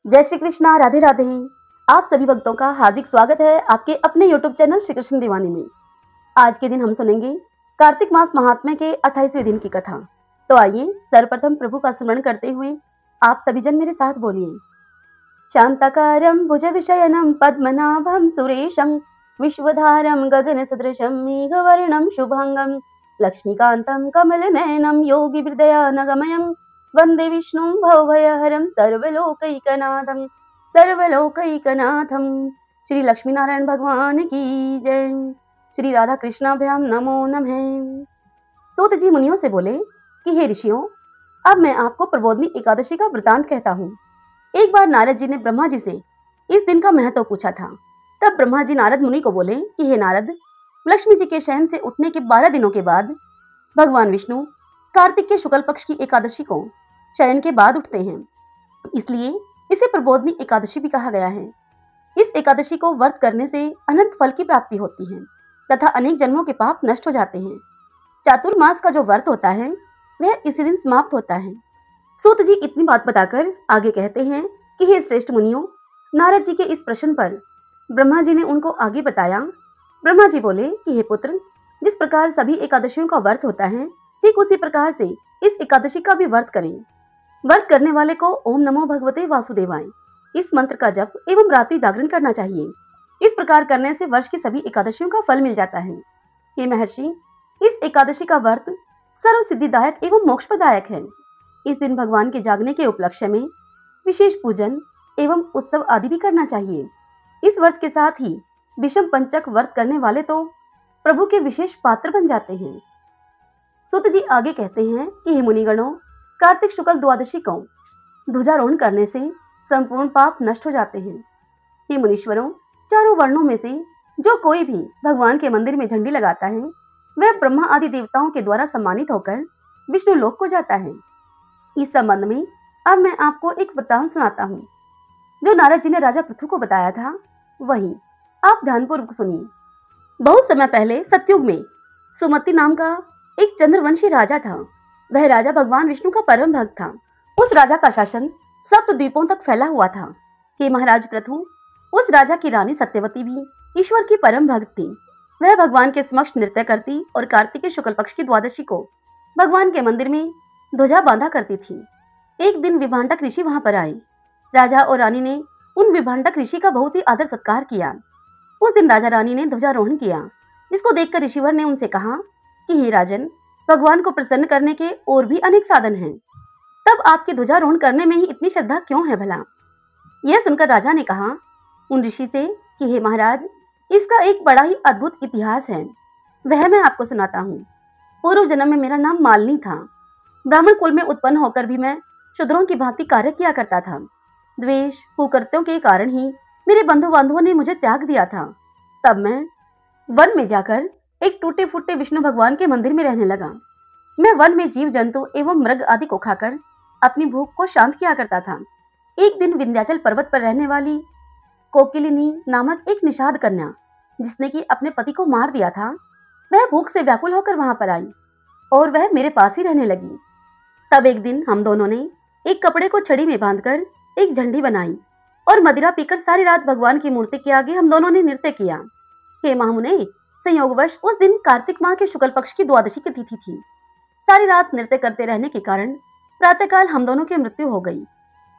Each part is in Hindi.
जय श्री कृष्णा, राधे राधे। आप सभी भक्तों का हार्दिक स्वागत है आपके अपने YouTube चैनल श्री कृष्ण दीवानी में। आज के दिन हम सुनेंगे कार्तिक मास महात्म्य के 28वें दिन की कथा। तो आइए सर्वप्रथम प्रभु का स्मरण करते हुए आप सभी जन मेरे साथ बोलिए। शांताकारं भुजगशयनं पद्मनाभं सुरेशं विश्वधारं गगन सदृशं मेघवर्णं शुभांगं लक्ष्मीकान्तं कमलनयनं योगी हृदयानगमयं वंदे विष्णुं भवभयहरं सर्वलोकैकनाथं। श्री लक्ष्मी नारायण भगवान की जय। श्री राधा कृष्णाभ्याम नमो नमः। सूत जी मुनियों से बोले कि हे ऋषियों, अब मैं आपको प्रबोधनी एकादशी का वृतांत कहता हूँ। एक बार नारद जी ने ब्रह्मा जी से इस दिन का महत्व पूछा था। तब ब्रह्मा जी नारद मुनि को बोले कि हे नारद, लक्ष्मी जी के शयन से उठने के 12 दिनों के बाद भगवान विष्णु कार्तिक के शुक्ल पक्ष की एकादशी को शयन के बाद उठते हैं, इसलिए इसे प्रबोधनी एकादशी भी कहा गया है। इस एकादशी को व्रत करने से अनंत फल की प्राप्ति होती है तथा अनेक जन्मों के पाप नष्ट हो जाते हैं। चातुर्मास का जो व्रत होता है वह इसी दिन समाप्त होता है। सूत जी इतनी बात बताकर आगे कहते हैं कि हे श्रेष्ठ मुनियों, नारद जी के इस प्रश्न पर ब्रह्मा जी ने उनको आगे बताया। ब्रह्मा जी बोले कि हे पुत्र, जिस प्रकार सभी एकादशियों का व्रत होता है, ठीक उसी प्रकार से इस एकादशी का भी व्रत करें। व्रत करने वाले को ओम नमो भगवते वासुदेवाय इस मंत्र का जप एवं रात्रि जागरण करना चाहिए। इस प्रकार करने से वर्ष की सभी एकादशियों का फल मिल जाता है। हे महर्षि, इस एकादशी का व्रत सर्व सिद्धिदायक एवं मोक्ष प्रदायक है। इस दिन भगवान के जागने के उपलक्ष्य में विशेष पूजन एवं उत्सव आदि भी करना चाहिए। इस व्रत के साथ ही विषम पंचक व्रत करने वाले तो प्रभु के विशेष पात्र बन जाते हैं। सुत जी आगे कहते हैं कि हे मुनिगणों, कार्तिक शुक्ल द्वादशी को ध्वजारोहण करने से संपूर्ण पाप नष्ट हो जाते हैं। हे मुनीश्वरों, चारों वर्णों में से जो कोई भी भगवान के मंदिर में झंडी लगाता है वह ब्रह्मा आदि देवताओं के द्वारा सम्मानित होकर विष्णु लोक को जाता है। इस संबंध में अब मैं आपको एक वृत्तांत सुनाता हूँ जो नारद जी ने राजा पृथु को बताया था। वही आप ध्यानपूर्वक सुनिए। बहुत समय पहले सतयुग में सुमति नाम का एक चंद्रवंशी राजा था। वह राजा भगवान विष्णु का परम भक्त था। उस राजा का शासन सप्त द्वीपों तक फैला हुआ था। हे महाराज पृथु, उस राजा की रानी सत्यवती भी ईश्वर की परम भक्त थी। वह भगवान के समक्ष नृत्य करती और कार्तिक के शुक्ल पक्ष की द्वादशी को भगवान के मंदिर में ध्वजा बांधा करती थी। एक दिन विभांडक ऋषि वहां पर आए। राजा और रानी ने उन विभांडक ऋषि का बहुत ही आदर सत्कार किया। उस दिन राजा रानी ने ध्वजारोहण किया, जिसको देखकर ऋषिवर ने उनसे कहा कि हे राजन, भगवान को प्रसन्न करने के और भी अनेक साधन हैं, तब आपके ध्वजारोहण करने में ही इतनी श्रद्धा क्यों है भला? यह सुनकर राजा ने कहा उन ऋषि से कि हे महाराज, इसका एक बड़ा ही अद्भुत इतिहास है, वह मैं आपको सुनाता हूँ। पूर्व जन्म में मेरा नाम मालिनी था। ब्राह्मण कुल में उत्पन्न होकर भी मैं शूद्रों की भांति कार्य किया करता था। द्वेष कुकृत्यों के कारण ही मेरे बंधु बांधवों ने मुझे त्याग दिया था। तब मैं वन में जाकर एक टूटे फूटे विष्णु भगवान के मंदिर में रहने लगा। मैं वन में जीव जंतु एवं मृग आदि को खाकर अपनी भूख को शांत किया करता था। एक दिन विंध्याचल पर्वत पर रहने वाली कोकिलिनी नामक एक निषाद कन्या, जिसने कि अपने पति को मार दिया था, वह भूख से व्याकुल होकर वहां पर आई और वह मेरे पास ही रहने लगी। तब एक दिन हम दोनों ने एक कपड़े को छड़ी में बांधकर एक झंडी बनाई और मदिरा पीकर सारी रात भगवान की मूर्ति के आगे हम दोनों ने नृत्य किया। हे महामुने, संयोगवश उस दिन कार्तिक माह के शुक्ल पक्ष की द्वादशी की तिथि थी। सारी रात नृत्य करते रहने के कारण प्रातःकाल हम दोनों की मृत्यु हो गई।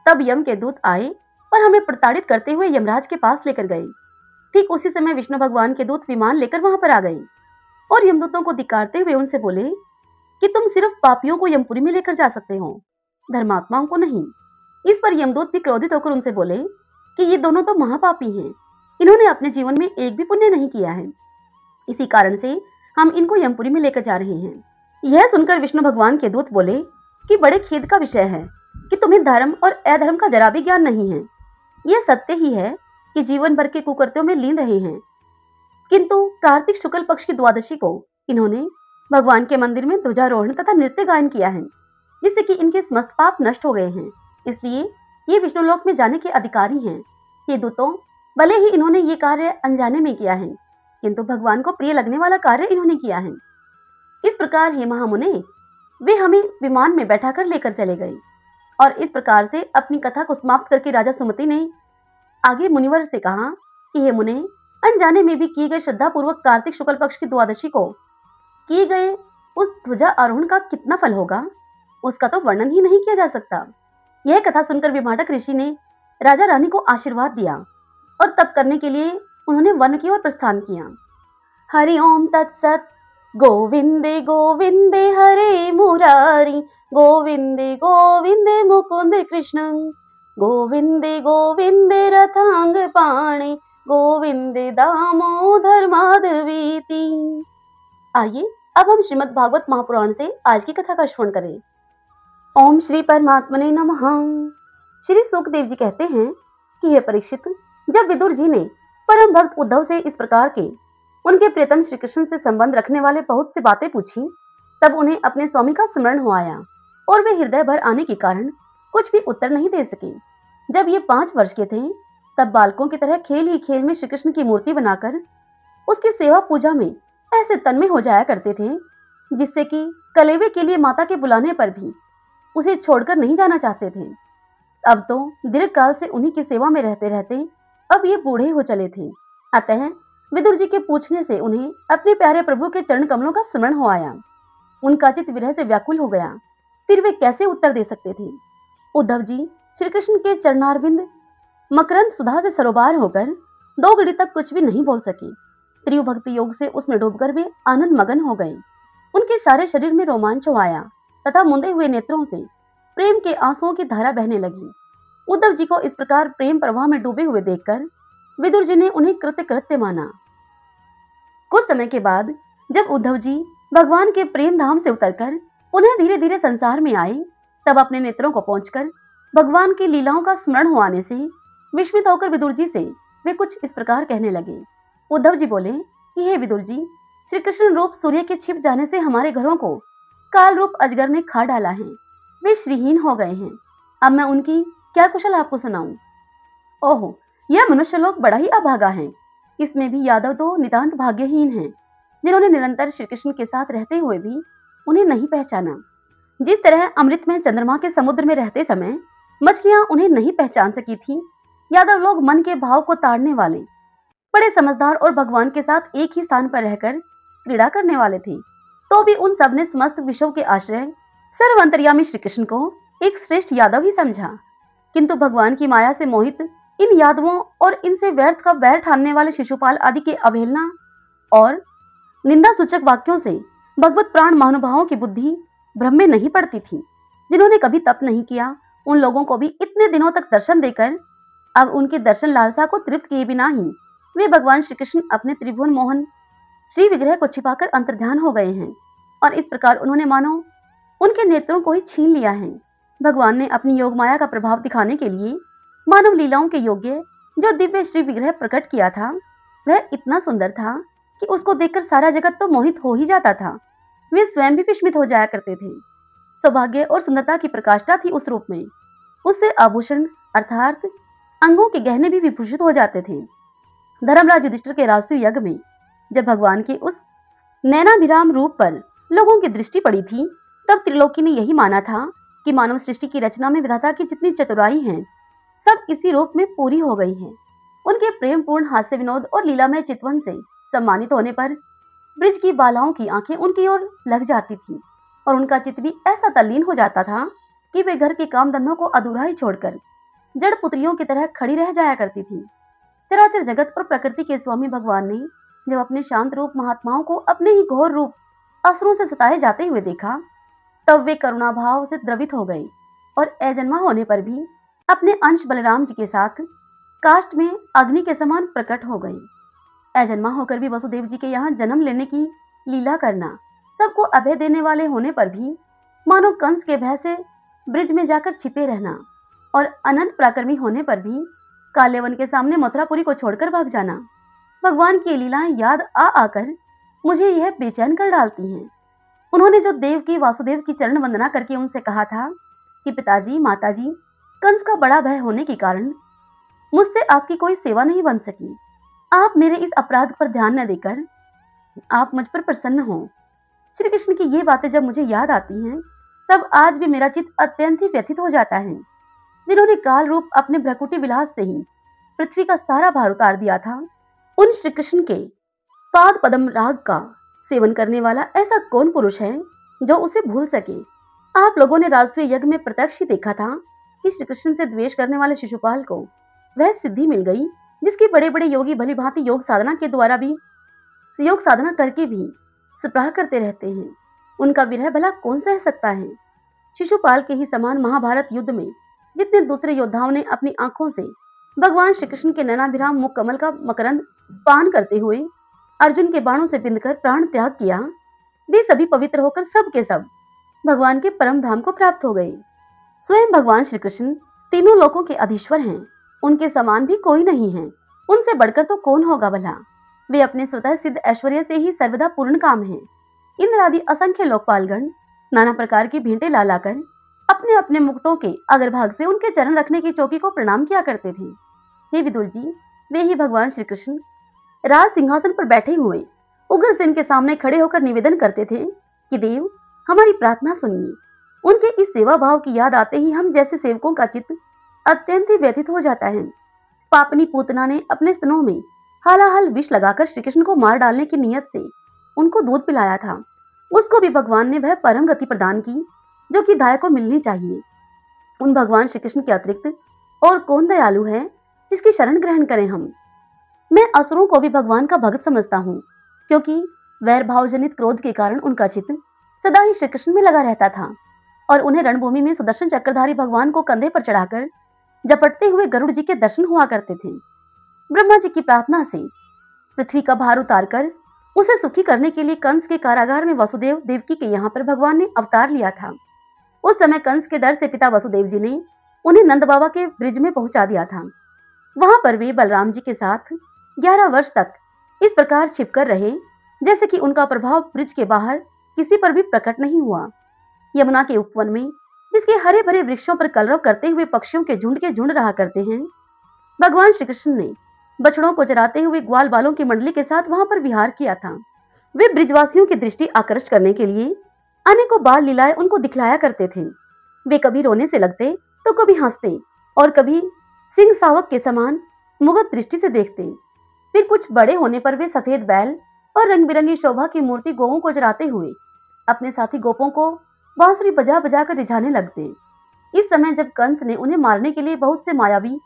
तब यम के दूत आए और हमें प्रताड़ित करते हुए यमराज के पास लेकर गए। ठीक उसी समय विष्णु भगवान के दूत विमान लेकर वहां पर आ गए और यमदूतों को धिक्कारते हुए उनसे बोले कि तुम सिर्फ पापियों को यमपुरी में लेकर जा सकते हो, धर्मात्माओं को नहीं। इस पर यमदूत भी क्रोधित होकर उनसे बोले कि ये दोनों तो महापापी हैं, इन्होंने अपने जीवन में एक भी पुण्य नहीं किया है, इसी कारण से हम इनको यमपुरी में लेकर जा रहे हैं। यह सुनकर विष्णु भगवान के दूत बोले कि बड़े खेद का विषय है कि तुम्हें धर्म और अधर्म का जरा भी ज्ञान नहीं है। यह सत्य ही है कि जीवन भर के कुकृत्यों में लीन रहे हैं, किंतु कार्तिक शुक्ल पक्ष की द्वादशी को इन्होंने भगवान के मंदिर में ध्वजारोहण तथा नृत्य गायन किया है, जिससे कि इनके समस्त पाप नष्ट हो गए हैं। इसलिए ये विष्णु लोक में जाने के अधिकारी हैं। ये दूतों, भले ही इन्होंने ये कार्य अनजाने में किया है, किंतु भगवान को प्रिय लगने वाला कार्य इन्होंने किया है। इस प्रकार हे महामुने, वे हमें विमान में बैठाकर लेकर चले गए। और इस प्रकार से अपनी कथा को समाप्त करके राजा सुमति ने आगे मुनिवर से कहा कि हे मुने, अनजाने में भी किए गए श्रद्धा पूर्वक कार्तिक शुक्ल पक्ष की द्वादशी को किए गए उस ध्वजा आरोहण का कितना फल होगा, उसका तो वर्णन ही नहीं किया जा सकता। यह कथा सुनकर विभाटक ऋषि ने राजा रानी को आशीर्वाद दिया और तप करने के लिए उन्होंने वन की ओर प्रस्थान किया। हरि ओम तत्सत। गोविंदे गोविंदे हरे मुरारी, गोविंदे गोविंदे मुकुंद कृष्ण, गोविंदे गोविंदे रथांग पाणे, गोविंदे दामोदर माधवीति। आइए अब हम श्रीमद् भागवत महापुराण से आज की कथा का श्रवण करें। ओम श्री परमात्मने नमः। श्री सुखदेव जी कहते हैं कि हे परीक्षित, जब विदुर जी ने परम भक्त उद्धव से इस प्रकार के उनके प्रियतम श्री कृष्ण से संबंध रखने वाले बहुत सी बातें पूछी, तब उन्हें अपने स्वामी का स्मरण हो आया और वे हृदय भर आने के कारण कुछ भी उत्तर नहीं दे सके। जब ये 5 वर्ष के थे, तब बालकों की तरह खेल ही खेल में श्री कृष्ण की मूर्ति बनाकर उसकी सेवा पूजा में ऐसे तन्मय हो जाया करते थे, जिससे कि कलेवे के लिए माता के बुलाने पर भी उसे छोड़कर नहीं जाना चाहते थे। अब तो दीर्घ काल से उन्हीं की सेवा में रहते रहते अब ये बूढ़े हो चले थे। अतः विदुर जी के पूछने से उन्हें अपने प्यारे प्रभु के चरण कमलों का स्मरण हो आया। उनका चित्त विरह से व्याकुल हो गया। फिर वे कैसे उत्तर दे सकते थे। उद्धव जी श्री कृष्ण के चरणारविंद मकरंद सुधा से सरोबार होकर 2 घड़ी तक कुछ भी नहीं बोल सके। त्रियु भक्ति योग से उसमें डूबकर वे आनंद मगन हो गए। उनके सारे शरीर में रोमांच हो आया तथा मुंदे हुए नेत्रों से प्रेम के आंसुओं की धारा बहने लगी। उद्धव जी को इस प्रकार प्रेम प्रवाह में डूबे हुए देखकर विदुर जी ने उन्हें कृत्य कृत्य माना। कुछ समय के बाद जब उद्धव जी भगवान के प्रेम धाम से उतरकर पुनः धीरे धीरे संसार में आए, तब अपने नेत्रों को पहुंचकर भगवान की लीलाओं का स्मरण हो आने से विस्मित होकर विदुर जी से वे कुछ इस प्रकार कहने लगे। उद्धव जी बोले कि हे विदुर जी, श्री कृष्ण रूप सूर्य के छिप जाने से हमारे घरों को काल रूप अजगर ने खा डाला है। वे श्रीहीन हो गए हैं। अब मैं उनकी क्या कुशल आपको सुनाऊं। ओहो, यह मनुष्य लोग बड़ा ही अभागा है। इसमें भी यादव तो नितांत भाग्यहीन हैं, जिन्होंने निरंतर श्री कृष्ण के साथ रहते हुए भी उन्हें नहीं पहचाना। जिस तरह अमृत में चंद्रमा के समुद्र में रहते समय मछलियां उन्हें नहीं पहचान सकी थी, यादव लोग मन के भाव को ताड़ने वाले, बड़े समझदार और भगवान के साथ एक ही स्थान पर रहकर क्रीड़ा करने वाले थे, तो भी उन सब ने समस्त विश्व के आश्रय सर्व अंतर्यामी श्री कृष्ण को एक श्रेष्ठ यादव ही समझा। किंतु भगवान की माया से मोहित इन यादवों और इनसे व्यर्थ का वैर ठानने वाले शिशुपाल आदि के अवहेलना और निंदा सूचक वाक्यों से भगवत प्राण महानुभावों की बुद्धि भ्रम में नहीं पड़ती थी। जिन्होंने कभी तप नहीं किया, उन लोगों को भी इतने दिनों तक दर्शन देकर अब उनकी दर्शन लालसा को तृप्त किए बिना ही वे भगवान श्री कृष्ण अपने त्रिभुवन मोहन श्री विग्रह को छिपाकर अंतर्ध्यान हो गए हैं और इस प्रकार उन्होंने मानो उनके नेत्रों को ही छीन लिया है। भगवान ने अपनी योग माया का प्रभाव दिखाने के लिए मानव लीलाओं के योग्य जो दिव्य श्री विग्रह प्रकट किया था, वह इतना सुंदर था कि उसको देखकर सारा जगत तो मोहित हो ही जाता था। वे स्वयं भी विस्मित हो जाया करते थे। सौभाग्य और सुंदरता की प्रकाष्ठा थी उस रूप में। उससे आभूषण अर्थात अंगों के गहने भी विभूषित हो जाते थे। धर्मराज युधिष्ठिर के राजसूय यज्ञ में जब भगवान के उस नैनाभिराम रूप पर लोगों की दृष्टि पड़ी थी, तब त्रिलोकी ने यही माना था कि मानव सृष्टि की रचना में विधाता की जितनी चतुराई है, सब इसी रूप में पूरी हो गई है। उनके प्रेम पूर्ण हास्य विनोद और लीलामय चितवन से सम्मानित होने पर ब्रिज की बालाओं की आंखें उनकी ओर लग जाती थी और उनका चित्त भी ऐसा तल्लीन हो जाता था कि वे घर के काम धंधों को अधूरा ही छोड़कर जड़ पुतलियों की तरह खड़ी रह जाया करती थी। चराचर जगत और प्रकृति के स्वामी भगवान ने जब अपने शांत रूप महात्माओं को अपने ही घोर रूप असुरों से सताए जाते हुए देखा, तब वे करुणा भाव से द्रवित हो गए और अजन्मा होने पर भी अपने अंश बलराम जी के साथ काष्ठ में अग्नि के समान प्रकट हो गए। अजन्मा होकर भी वसुदेव जी के यहाँ जन्म लेने की लीला करना, सबको अभय देने वाले होने पर भी मानो कंस के भय से ब्रिज में जाकर छिपे रहना और अनंत पराक्रमी होने पर भी कालेवन के सामने मथुरापुरी को छोड़कर भाग जाना, भगवान की लीलाएं याद आ आकर मुझे यह बेचैन कर डालती हैं। उन्होंने जो देव की वासुदेव की चरण वंदना करके उनसे कहा था कि पिताजी माताजी, कंस का बड़ा भय होने के कारण मुझसे आपकी कोई सेवा नहीं बन सकी। आप मेरे इस अपराध पर ध्यान न देकर आप मुझ पर प्रसन्न हो। श्री कृष्ण की ये बातें जब मुझे याद आती हैं, तब आज भी मेरा चित्त अत्यंत ही व्यथित हो जाता है। जिन्होंने काल रूप अपने भ्रकुटी विलास से ही पृथ्वी का सारा भार उतार दिया था, उन श्री कृष्ण के पाद पद्म राग का सेवन करने वाला ऐसा कौन पुरुष है जो उसे भूल सके। आप लोगों ने राजसूय यज्ञ में प्रत्यक्ष ही देखा था कि श्री कृष्ण से द्वेष करने वाले शिशुपाल को वह सिद्धि मिल गई जिसकी बड़े बड़े योगी भली भांति योग साधना के द्वारा भी योग साधना करके भी सुप्राह करते रहते हैं। उनका विरह भला कौन सह सकता है। शिशुपाल के ही समान महाभारत युद्ध में जितने दूसरे योद्धाओं ने अपनी आंखों से भगवान श्री कृष्ण के नैनाभिराम मुख कमल का मकरंद पान करते हुए अर्जुन के बाणों से बिंदकर प्राण त्याग किया, वे सभी पवित्र होकर सब के सब भगवान के परम धाम को प्राप्त हो गए। स्वयं भगवान श्री कृष्ण तीनों लोकों के अधीश्वर हैं, उनके समान भी कोई नहीं है, उनसे बढ़कर तो कौन होगा भला। वे अपने स्वतः सिद्ध ऐश्वर्य से ही सर्वदा पूर्ण काम हैं। इंद्र आदि असंख्य लोकपालगण नाना प्रकार की भेंटें ला लाकर अपने अपने मुकुटों के अग्रभाग से उनके चरण रखने की चौकी को प्रणाम किया करते थे। हे विदुर जी, वे ही भगवान श्री कृष्ण राज सिंहासन पर बैठे हुए उग्रसेन के सामने खड़े होकर निवेदन करते थे कि देव हमारी प्रार्थना सुनिए। उनके इस सेवा भाव की याद आते ही हम जैसे सेवकों का चित्त अत्यंत ही व्यथित हो जाता है। पापनी पूतना ने अपने स्तनों में हालाहल विष लगाकर श्री कृष्ण को मार डालने की नियत से उनको दूध पिलाया था। उसको भी भगवान ने वह परम गति प्रदान की जो कि दाय को मिलनी चाहिए। उन भगवान श्री कृष्ण के अतिरिक्त और कौन दयालु है जिसकी शरण ग्रहण करें हम। मैं असुरों को भी भगवान का भक्त समझता हूँ, क्योंकि वैर भाव जनित क्रोध के कारण उनका चित्त सदा ही श्री कृष्ण में लगा रहता था और उन्हें रणभूमि में सुदर्शन चक्रधारी भगवान को कंधे पर चढ़ाकर झपटते हुए गरुड़ जी के दर्शन हुआ करते थे। ब्रह्मा जी की प्रार्थना से पृथ्वी का भार उतारकर उसे सुखी करने के लिए कंस के कारागार में वसुदेव देवकी के यहाँ पर भगवान ने अवतार लिया था। उस समय कंस के डर से पिता वसुदेव जी ने उन्हें नंद बाबा के ब्रिज में पहुंचा दिया था। वहां पर वे बलराम जी के साथ 11 वर्ष तक इस प्रकार छिपकर रहे जैसे कि उनका प्रभाव ब्रिज के बाहर किसी पर भी प्रकट नहीं हुआ। यमुना के उपवन में जिसके हरे भरे वृक्षों पर कलरव करते हुए पक्षियों के झुंड रहा करते हैं, भगवान श्री कृष्ण ने बछड़ों को चराते हुए ग्वाल बालों की मंडली के साथ वहां पर विहार किया था। वे ब्रिजवासियों की दृष्टि आकर्षित करने के लिए अनेकों बाल लीलाएं उनको दिखलाया करते थे। वे कभी रोने से लगते तो कभी हंसते और कभी सिंह सावक के समान मुग्ध दृष्टि से देखते। फिर कुछ बड़े होने पर वे सफेद बैल और रंग बिरंगी शोभा की मूर्ति गोवों को चराते हुए अपने साथी गोपों को बांसुरी बजा बजा कर रिझाने लगते। इस समय जब कंस ने उन्हें मारने के लिए बहुत से मायावी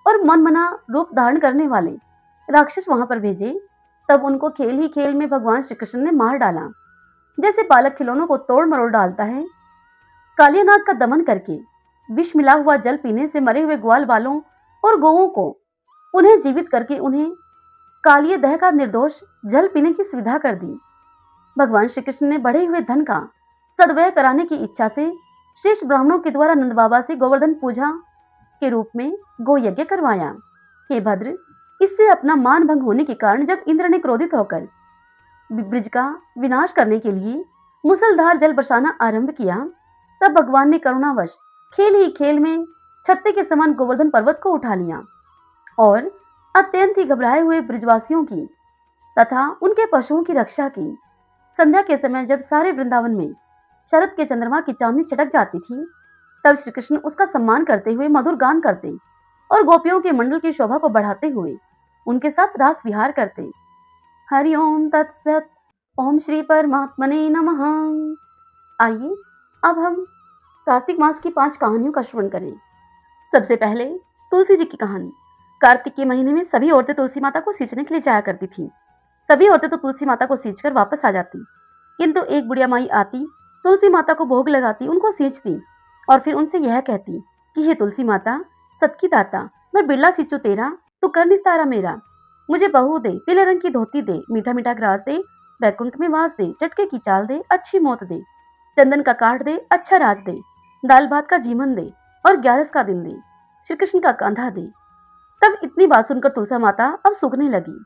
और मनमना रूप धारण करने वाले राक्षस वहां पर भेजे, तब उनको खेल ही खेल में भगवान श्री कृष्ण ने मार डाला। जैसे बालक खिलौनों को तोड़ मरोड़ डालता है, कालियानाग का दमन करके विष मिला हुआ जल पीने से मरे हुए ग्वाल बालों और गौओं को उन्हें जीवित करके उन्हें कालिय दह का निर्दोष जल पीने की सुविधा कर दी। भगवान श्री कृष्ण ने बढ़े हुए धन का सद्व्यय कराने की इच्छा से श्रेष्ठ ब्राह्मणों के द्वारा नंद बाबा से गोवर्धन पूजा के रूप में गो यज्ञ करवाया। हे भद्र, इससे अपना मान भंग होने के कारण जब इंद्र ने क्रोधित होकर ब्रिज का विनाश करने के लिए मुसलधार जल बरसाना आरंभ किया, तब भगवान ने करुणावश खेल ही खेल में छत्ते के समान गोवर्धन पर्वत को उठा लिया और अत्यंत ही घबराए हुए ब्रिजवासियों की तथा उनके पशुओं की रक्षा की। संध्या के समय जब सारे वृंदावन में शरद के चंद्रमा की चांदनी छिटक जाती थी, तब श्री कृष्ण उसका सम्मान करते हुए मधुर गान करते और गोपियों के मंडल की शोभा को बढ़ाते हुए उनके साथ रास विहार करते। हरि ओम तत्सत। ओम श्री परमात्मने नमः। आइए अब हम कार्तिक मास की 5 कहानियों का श्रवण करें। सबसे पहले तुलसी जी की कहानी। कार्तिक के महीने में सभी औरतें तुलसी माता को सींचने के लिए जाया करती थीं। सभी औरतें तो तुलसी माता को सींचकर वापस आ जाती, किंतु एक बुढ़िया माई आती, तुलसी माता को भोग लगाती, उनको सींचती और फिर उनसे यह कहती कि हे तुलसी माता, सत की दाता, मैं बिरला सींचू तेरा, तू कर निस्तारा मेरा। मुझे बहू दे, पीले रंग की धोती दे, मीठा मीठा ग्रास दे, बैकुंठ में वास दे, चटके की चाल दे, अच्छी मौत दे, चंदन का काठ दे, अच्छा राज दे, दाल भात का जीवन दे और 11 का दिन दे, श्री कृष्ण का कांधा दे। तब इतनी बात सुनकर तुलसा माता अब सूखने लगी।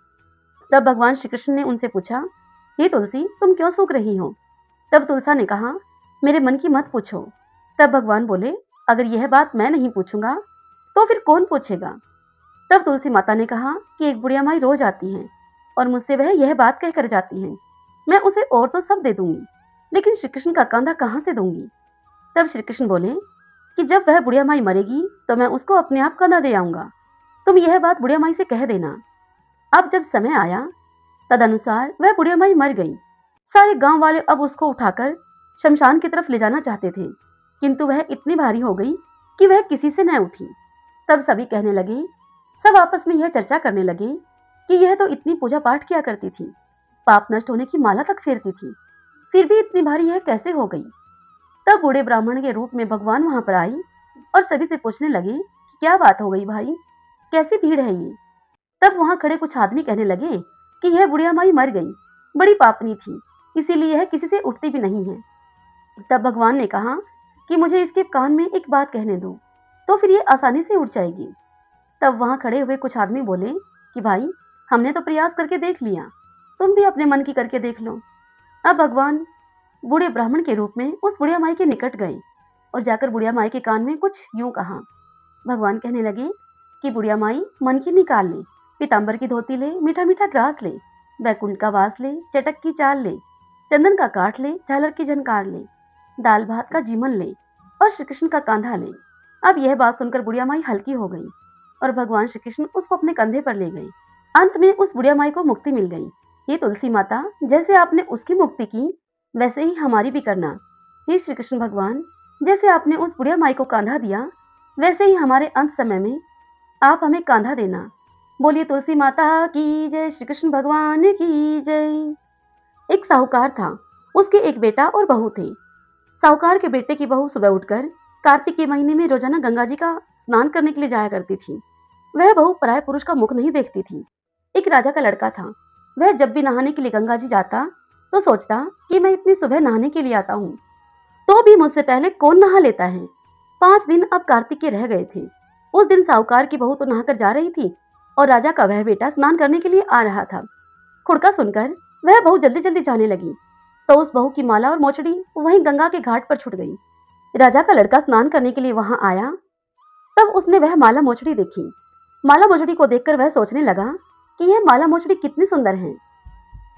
तब भगवान श्री कृष्ण ने उनसे पूछा, हे तुलसी, तुम क्यों सूख रही हो? तब तुलसा ने कहा, मेरे मन की मत पूछो। तब भगवान बोले, अगर यह बात मैं नहीं पूछूंगा तो फिर कौन पूछेगा? तब तुलसी माता ने कहा कि एक बुढ़िया माई रोज आती हैं और मुझसे वह यह बात कहकर जाती हैं, मैं उसे और तो सब दे दूंगी, लेकिन श्री कृष्ण का कांधा कहाँ से दूंगी? तब श्री कृष्ण बोले कि जब वह बुढ़िया माई मरेगी तो मैं उसको अपने आप कंधा दे आऊंगा। तुम यह बात बुढ़िया माई से कह देना। अब जब समय आया तदनुसार वह बुढ़िया माई मर गई। सारे गांव वाले अब उसको उठाकर शमशान की तरफ ले जाना चाहते थे, किंतु वह इतनी भारी हो गई कि वह किसी से न उठी। तब सभी कहने लगे, सब आपस में यह चर्चा करने लगे कि यह तो इतनी पूजा पाठ किया करती थी, पाप नष्ट होने की माला तक फेरती थी, फिर भी इतनी भारी यह कैसे हो गई। तब बूढ़े ब्राह्मण के रूप में भगवान वहां पर आई और सभी से पूछने लगे कि क्या बात हो गई भाई, कैसी भीड़ है ये। तब वहां खड़े कुछ आदमी कहने लगे कि यह बुढ़िया माई मर गई, बड़ी पापनी थी, इसीलिए यह किसी से उठती भी नहीं है। तब भगवान ने कहा कि मुझे इसके कान में एक बात कहने दो, तो फिर ये आसानी से उठ जाएगी। तब वहां खड़े हुए कुछ आदमी बोले कि भाई, हमने तो प्रयास करके देख लिया, तुम भी अपने मन की करके देख लो। अब भगवान बूढ़े ब्राह्मण के रूप में उस बुढ़िया माई के निकट गए और जाकर बुढ़िया माई के कान में कुछ यूं कहा। भगवान कहने लगे कि बुढ़िया माई, मन की निकाल ले, पीताम्बर की धोती ले, मीठा मीठा ग्रास ले, बैकुंठ का वास ले, चटक की चाल ले, चंदन का काट ले, झालर की झनकार ले, दाल भात का जीमन ले और श्री कृष्ण का कांधा ले। अब यह बात सुनकर बुढ़िया माई हल्की हो गई और भगवान श्री कृष्ण उसको अपने कंधे पर ले गए। अंत में उस बुढ़िया माई को मुक्ति मिल गई। ये तुलसी माता, जैसे आपने उसकी मुक्ति की वैसे ही हमारी भी करना। ये श्री कृष्ण भगवान, जैसे आपने उस बुढ़िया माई को कांधा दिया वैसे ही हमारे अंत समय में आप हमें कांधा देना। बोलिए तुलसी माता की जय, श्री कृष्ण भगवान की जय। एक साहूकार था, उसके एक बेटा और बहू थे। साहूकार के बेटे की बहू सुबह उठकर कार्तिक के महीने में रोजाना गंगा जी का स्नान करने के लिए जाया करती थी। वह बहू पराये पुरुष का मुख नहीं देखती थी। एक राजा का लड़का था, वह जब भी नहाने के लिए गंगा जी जाता तो सोचता कि मैं इतनी सुबह नहाने के लिए आता हूँ, तो भी मुझसे पहले कौन नहा लेता है। 5 दिन अब कार्तिक के रह गए थे। उस दिन साहूकार की बहू तो नहाकर जा रही थी और राजा का वह बेटा स्नान करने के लिए आ रहा था। खुड़का सुनकर वह बहू जल्दी जल्दी जाने लगी तो उस बहू की माला और मोचड़ी वहीं गंगा के घाट पर छूट गई। राजा का लड़का स्नान करने के लिए वहां आया, तब उसने वह माला मोचड़ी देखी। माला मोचड़ी को देखकर वह सोचने लगा कि यह माला मोचड़ी कितनी सुंदर है।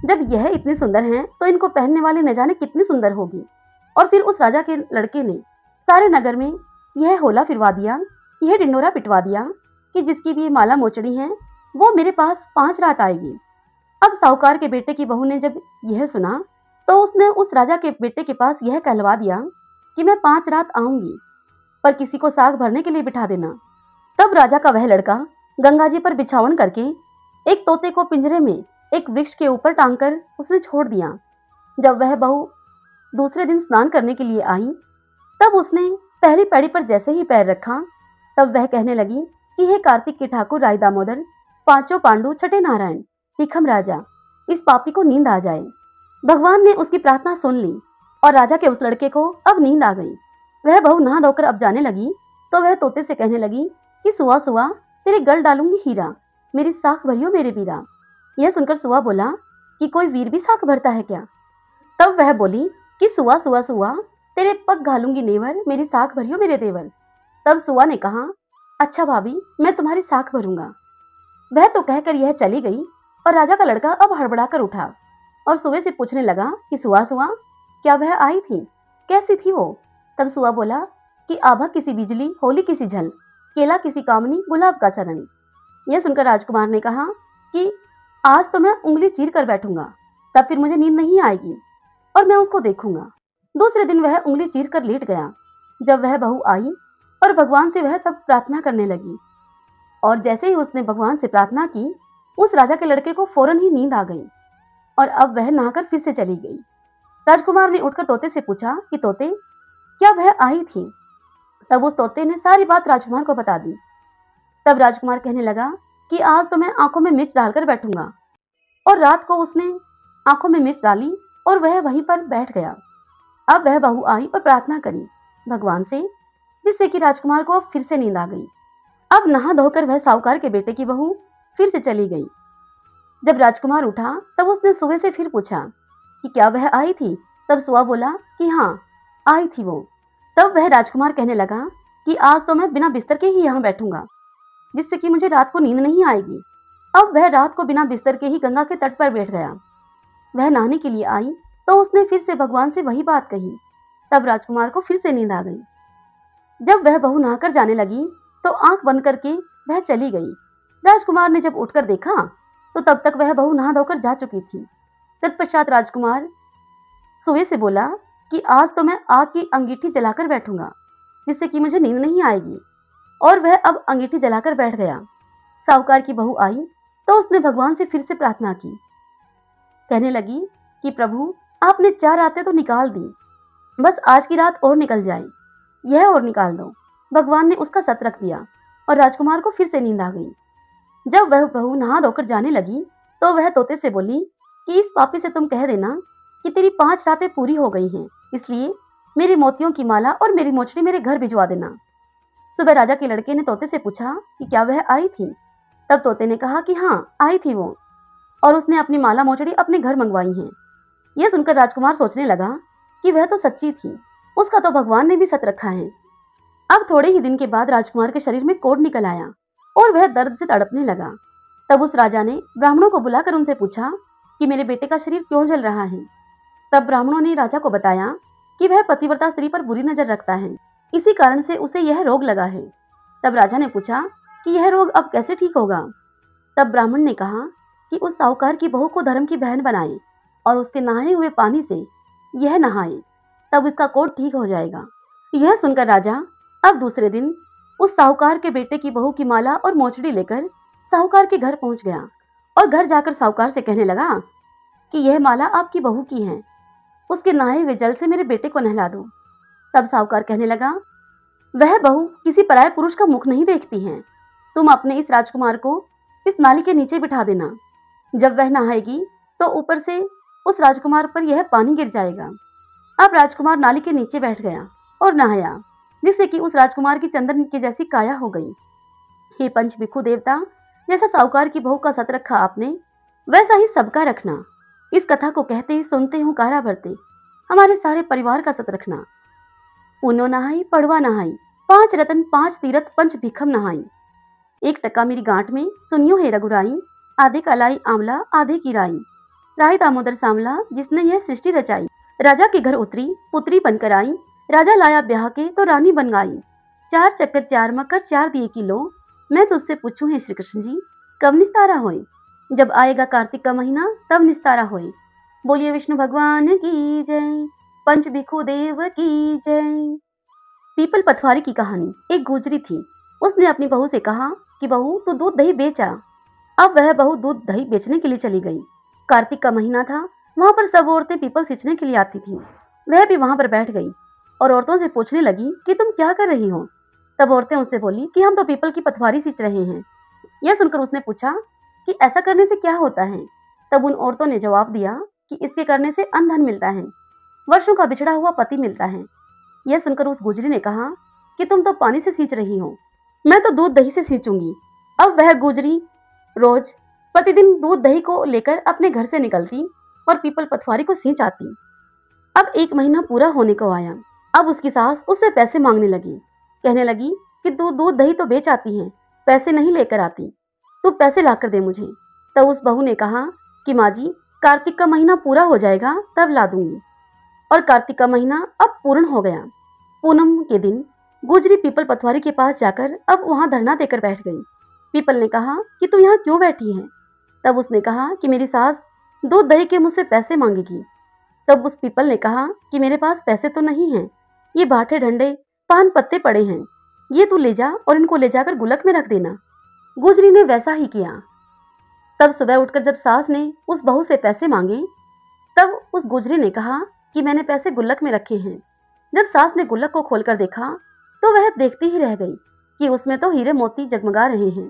जब यह इतनी सुंदर है तो इनको पहनने वाले न जाने कितनी सुंदर होगी। और फिर उस राजा के लड़के ने सारे नगर में यह होला फिरवा दिया, यह डिंडोरा पिटवा दिया कि जिसकी भी माला मोचड़ी है वो मेरे पास 5 रात आएगी। अब साहूकार के बेटे की बहू ने जब यह सुना तो उसने उस राजा के बेटे के पास यह कहलवा दिया कि मैं 5 रात आऊंगी, पर किसी को साग भरने के लिए बिठा देना। तब राजा का वह लड़का गंगा जी पर बिछावन करके एक तोते को पिंजरे में एक वृक्ष के ऊपर टांगकर उसने छोड़ दिया। जब वह बहू दूसरे दिन स्नान करने के लिए आई तब उसने पहली पैड़ी पर जैसे ही पैर रखा तब वह कहने लगी कि हे कार्तिक के ठाकुर राय दामोदर, 5 पांडु, छठे नारायण, भीखम राजा, इस पापी को नींद आ जाए। भगवान ने उसकी प्रार्थना सुन ली और राजा के उस लड़के को अब नींद आ गई। वह बहू नहा धोकर अब जाने लगी तो वह तोते से कहने लगी कि सुआ सुआ, तेरे गल डालूंगी हीरा, मेरी साख भरियो मेरे बीरा। यह सुनकर सुआ बोला कि कोई वीर भी साख भरता है क्या। तब वह बोली कि सुआ सुआ सुआ, तेरे पग घालूंगी नेवर, मेरी साख भरियो मेरे देवर। तब सुआ ने कहा, अच्छा भाभी, मैं तुम्हारी साख भरूंगा। वह तो कहकर यह चली गई और राजा का लड़का अब हड़बड़ाकर उठा और सुए से पूछने लगा कि सुआ सुआ, क्या वह आई थी, कैसी थी वो। तब सुआ बोला कि आभा किसी बिजली, होली किसी झल, केला किसी कामनी, गुलाब का सरंग। यह सुनकर राजकुमार ने कहा कि आज तो मैं उंगली चीर कर बैठूंगा, तब फिर मुझे नींद नहीं आएगी और मैं उसको देखूंगा। दूसरे दिन वह उंगली चीर कर लेट गया। जब वह बहू आई और भगवान से वह तब प्रार्थना करने लगी और जैसे ही उसने भगवान से प्रार्थना की उस राजा के लड़के को फौरन ही नींद आ गई और अब वह नहाकर फिर से चली गई। राजकुमार ने उठकर तोते से पूछा कि तोते, क्या वह आई थी। तब उस तोते ने सारी बात राजकुमार को बता दी। तब राजकुमार कहने लगा कि आज तो मैं आंखों में मिर्च डालकर बैठूंगा। और रात को उसने आंखों में मिर्च डाली और वह वहीं पर बैठ गया। अब वह बहू आई और प्रार्थना करी भगवान से, जिससे कि राजकुमार को फिर से नींद आ गई। अब नहा धोकर वह साहूकार के बेटे की बहू फिर से चली गई। जब राजकुमार उठा तब उसने सुबह से फिर पूछा कि क्या वह आई थी। तब सुआ बोला कि हाँ, आई थी वो। तब वह राजकुमार कहने लगा कि आज तो मैं बिना बिस्तर के ही यहाँ बैठूंगा, जिससे कि मुझे रात को नींद नहीं आएगी। अब वह रात को बिना बिस्तर के ही गंगा के तट पर बैठ गया। वह नहाने के लिए आई तो उसने फिर से भगवान से वही बात कही। तब राजकुमार को फिर से नींद आ गई। जब वह बहू नहाकर जाने लगी तो आंख बंद करके वह चली गई। राजकुमार ने जब उठकर देखा तो तब तक वह बहू नहा धोकर जा चुकी थी। तत्पश्चात राजकुमार सोए से बोला कि आज तो मैं आग की अंगीठी जलाकर बैठूंगा, जिससे कि मुझे नींद नहीं आएगी। और वह अब अंगीठी जलाकर बैठ गया। साहूकार की बहू आई तो उसने भगवान से फिर से प्रार्थना की। कहने लगी कि प्रभु, आपने 4 रातें तो निकाल दी, बस आज की रात और निकल जाए, यह और निकाल दो। भगवान ने उसका सत रख दिया और राजकुमार को फिर से नींद आ गई। जब वह बहू नहा धोकर जाने लगी तो वह तोते से बोली कि इस पापी से तुम कह देना कि तेरी 5 रातें पूरी हो गई हैं, इसलिए मेरी मोतियों की माला और मेरी मोचड़ी मेरे घर भिजवा देना। सुबह राजा के लड़के ने तोते से पूछा कि क्या वह आई थी। तब तोते ने कहा कि हाँ, आई थी वो, और उसने अपनी माला मोचड़ी अपने घर मंगवाई हैं। यह सुनकर राजकुमार सोचने लगा कि वह तो सच्ची थी, उसका तो भगवान ने भी सत रखा है। अब थोड़े ही दिन के बाद राजकुमार के शरीर में कोढ़ निकल आया और वह दर्द से तड़पने लगा। तब उस राजा ने ब्राह्मणों को बुलाकर उनसे पूछा कि मेरे बेटे का शरीर क्यों जल रहा है। तब ब्राह्मणों ने राजा को बताया कि वह पतिव्रता स्त्री पर बुरी नजर रखता है, इसी कारण से उसे यह रोग लगा है। तब राजा ने पूछा कि यह रोग अब कैसे ठीक होगा। तब ब्राह्मण ने कहा कि उस साहूकार की बहू को धर्म की बहन बनाए और उसके नहाए हुए पानी से यह नहाए, तब इसका कोढ़ ठीक हो जाएगा। यह सुनकर राजा अब दूसरे दिन उस साहूकार के बेटे की बहू की माला और मोचड़ी लेकर साहूकार के घर पहुंच गया और घर जाकर साहूकार से कहने लगा कि यह माला आपकी बहू की है, उसके नहाए हुए जल से मेरे बेटे को नहला दो। तब साहूकार कहने लगा, वह बहू किसी पराये पुरुष का मुख नहीं देखती है, तुम अपने इस राजकुमार को इस नाली के नीचे बिठा देना। जब वह नहाएगी तो ऊपर से उस राजकुमार पर यह पानी गिर जाएगा। अब राजकुमार नाली के नीचे बैठ गया और नहाया, जिससे कि उस राजकुमार की चंदन की जैसी काया हो गई। हे पंच भिक्षु देवता, जैसा साहूकार की बहू का सत रखा आपने, वैसा ही सबका रखना। इस कथा को कहते सुनते हुंकारा भरते हमारे सारे परिवार का सत रखना। पुनो नहाई पड़वा नहाई, 5 रतन 5 तीरथ पंच भिखम नहाई। 1 टका मेरी गांठ में सुनियो हे रघुराई, आधे का लाई आंवला आधे की राई। राय दामोदर सांवला जिसने यह सृष्टि रचाई। राजा के घर उतरी पुत्री बनकर आई, राजा लाया ब्याह के तो रानी बन गई। 4 चक्कर 4 मकर 4 दिए किलो, मैं तुझसे पूछूं हे श्री कृष्ण जी, कब निस्तारा होए। जब आएगा कार्तिक का महीना तब निस्तारा होए। बोलिए विष्णु भगवान की जय, पंच भिक्षु देव की जय। पीपल पथवारी की कहानी। एक गुजरी थी, उसने अपनी बहू से कहा कि बहू तू दूध दही बेचा। अब वह बहू दूध दही बेचने के लिए चली गई। कार्तिक का महीना था, वहां पर सब औरतें पीपल सींचने के लिए आती थी। वह भी वहां पर बैठ गई और औरतों से पूछने लगी कि तुम क्या कर रही हो। तब औरतें उससे बोली कि हम तो पीपल की पथवारी सींच रहे हैं। यह सुनकर उसने पूछा कि ऐसा करने से क्या होता है। तब उन औरतों ने जवाब दिया कि इसके करने से अन्न धन मिलता है, वर्षों का बिछड़ा हुआ पति मिलता है। यह सुनकर उस गुजरी ने कहा कि तुम तो पानी से सींच रही हो, मैं तो दूध दही से सींचूंगी। अब वह गुजरी रोज प्रतिदिन दूध दही को लेकर अपने घर से निकलती और पीपल पथवारी को सींच आती। अब 1 महीना पूरा होने को आया। अब उसकी सास उससे पैसे मांगने लगी, कहने लगी कि तू दूध दही तो बेच आती है, पैसे नहीं लेकर आती, तू पैसे लाकर दे मुझे। तब उस बहू ने कहा कि माँ जी, कार्तिक का महीना पूरा हो जाएगा तब ला दूंगी। और कार्तिक का महीना अब पूर्ण हो गया। पूनम के दिन गुजरी पीपल पथवारी के पास जाकर अब वहां धरना देकर बैठ गई। पीपल ने कहा कि तू यहाँ क्यों बैठी है। तब उसने कहा कि मेरी सास दूध दही के मुझसे पैसे मांगेगी। तब उस पीपल ने कहा कि मेरे पास पैसे तो नहीं हैं, ये बाटे डंडे पान पत्ते पड़े हैं, ये तू ले जा और इनको ले जाकर गुलक में रख देना। गुजरी ने वैसा ही किया। तब सुबह उठकर जब सास ने उस बहू से पैसे मांगे, तब उस गुजरी ने कहा कि मैंने पैसे गुल्लक में रखे हैं। जब सास ने गुल्लक को खोलकर देखा तो वह देखती ही रह गई कि उसमें तो हीरे मोती जगमगा रहे हैं।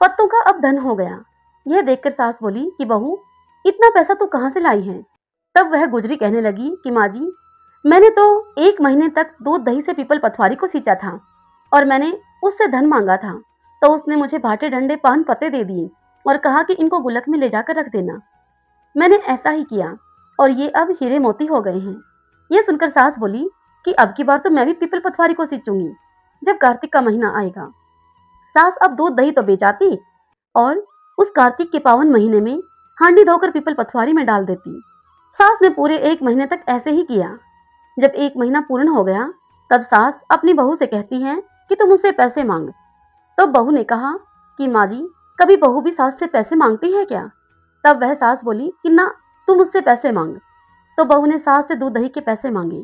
पत्तों का अब धन हो गया। यह देखकर सास बोली कि बहू, इतना पैसा तू कहाँ से लाई है। तब वह गुजरी कहने लगी कि माँ जी, मैंने तो 1 महीने तक दूध दही से पीपल पथवारी को सींचा था और मैंने उससे धन मांगा था, तो उसने मुझे भाटे डंडे पान पत्ते दे दिए और कहा कि इनको गुल्लक में ले जाकर रख देना। मैंने ऐसा ही किया और ये अब हीरे मोती हो गए हैं। यह सुनकर सास बोली कि अब की बार तो मैं भी पीपल पथवारी को सींचूंगी जब कार्तिक का महीना आएगा। सास अब दूध दही तो बेचाती और उस कार्तिक के पावन महीने में हांडी धोकर पीपल पथवारी में डाल देती। सास ने पूरे 1 महीने तक ऐसे ही किया। जब 1 महीना पूर्ण हो गया तब सास अपनी बहू से कहती है कि तुम मुझसे पैसे मांग। तो बहू ने कहा कि माँ जी, कभी बहू भी सास से पैसे मांगती है क्या? तब वह सास बोली कि ना, तू मुझसे पैसे मांग। तो बहू ने सास से दूध दही के पैसे मांगे।